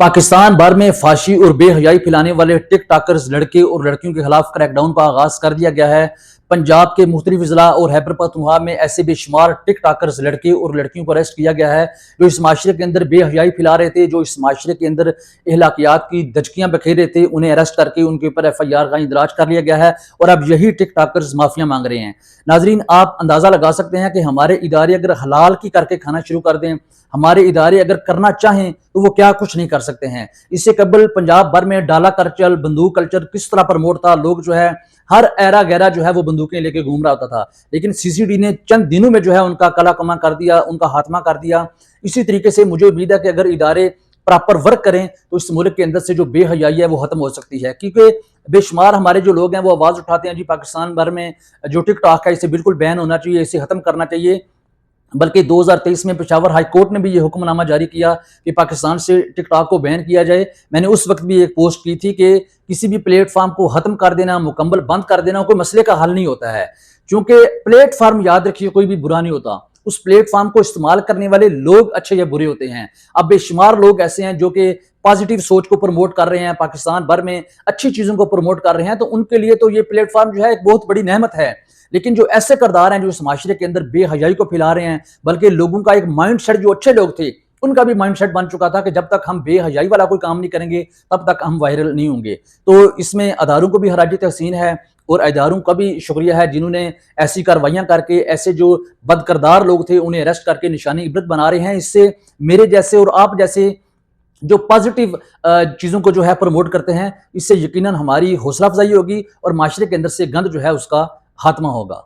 पाकिस्तान भर में फाशी और बेहयाई फैलाने वाले टिक टाकर्स लड़के और लड़कियों के खिलाफ क्रैकडाउन का आगाज कर दिया गया है। पंजाब के मुख्तलिफ अजला और खैबर पख्तूनख्वा में ऐसे बेशुमार टिक टाकर्स लड़के और लड़कियों को अरेस्ट किया गया है जो इस माशरे के अंदर बेहयाई फैला रहे थे, जो इस माशरे के अंदर अहलाकियात की दचकियां बखेर रहे थे। उन्हें अरेस्ट करके उनके ऊपर FIR का इंदराज कर लिया गया है और अब यही टिक टाकर्स माफिया मांग रहे हैं। नाजरीन, आप अंदाजा लगा सकते हैं कि हमारे इदारे अगर हलाल की करके खाना शुरू कर दें, हमारे इदारे अगर करना चाहें तो वो क्या कुछ नहीं कर सकते हैं। इससे कबल पंजाब भर में डाला कल्चर, बंदूक कल्चर किस तरह प्रमोट था। लोग जो है हर एरा गहरा जो है वो बंदूकें लेके घूम रहा होता था, लेकिन CCD ने चंद दिनों में जो है उनका कला कमा कर दिया, उनका हाथमा कर दिया। इसी तरीके से मुझे उम्मीद है कि अगर इदारे प्रॉपर वर्क करें तो इस मुल्क के अंदर से जो बेहयाई है वो खत्म हो सकती है, क्योंकि बेशुमार हमारे जो लोग हैं वो आवाज उठाते हैं जी पाकिस्तान भर में जो टिकटॉक है इसे बिल्कुल बैन होना चाहिए, इसे खत्म करना चाहिए। बल्कि 2023 में पेशावर हाई कोर्ट ने भी ये हुक्मनामा जारी किया कि पाकिस्तान से टिकटॉक को बैन किया जाए। मैंने उस वक्त भी एक पोस्ट की थी कि किसी भी प्लेटफॉर्म को खत्म कर देना, मुकम्मल बंद कर देना कोई मसले का हल नहीं होता है, क्योंकि प्लेटफॉर्म याद रखिए कोई भी बुरा नहीं होता, उस प्लेटफॉर्म को इस्तेमाल करने वाले लोग अच्छे या बुरे होते हैं। अब बेशुमार लोग ऐसे हैं जो कि पॉजिटिव सोच को प्रमोट कर रहे हैं, पाकिस्तान भर में अच्छी चीजों को प्रमोट कर रहे हैं, तो उनके लिए तो ये प्लेटफॉर्म जो है एक बहुत बड़ी नेमत है। लेकिन जो ऐसे करदार हैं जो इस माशरे के अंदर बेहयाई को फैला रहे हैं, बल्कि लोगों का एक माइंड सेट, जो अच्छे लोग थे उनका भी माइंड सेट बन चुका था कि जब तक हम बेहयाई वाला कोई काम नहीं करेंगे तब तक हम वायरल नहीं होंगे। तो इसमें अदारों को भी हराज तहसीन है और इदारों का भी शुक्रिया है जिन्होंने ऐसी कार्रवाइयां करके ऐसे जो बदकरदार लोग थे उन्हें अरेस्ट करके निशानी इबरत बना रहे हैं। इससे मेरे जैसे और आप जैसे जो पॉजिटिव चीज़ों को जो है प्रमोट करते हैं, इससे यकीनन हमारी हौसला अफजाई होगी और माशरे के अंदर से गंद जो है उसका खात्मा होगा।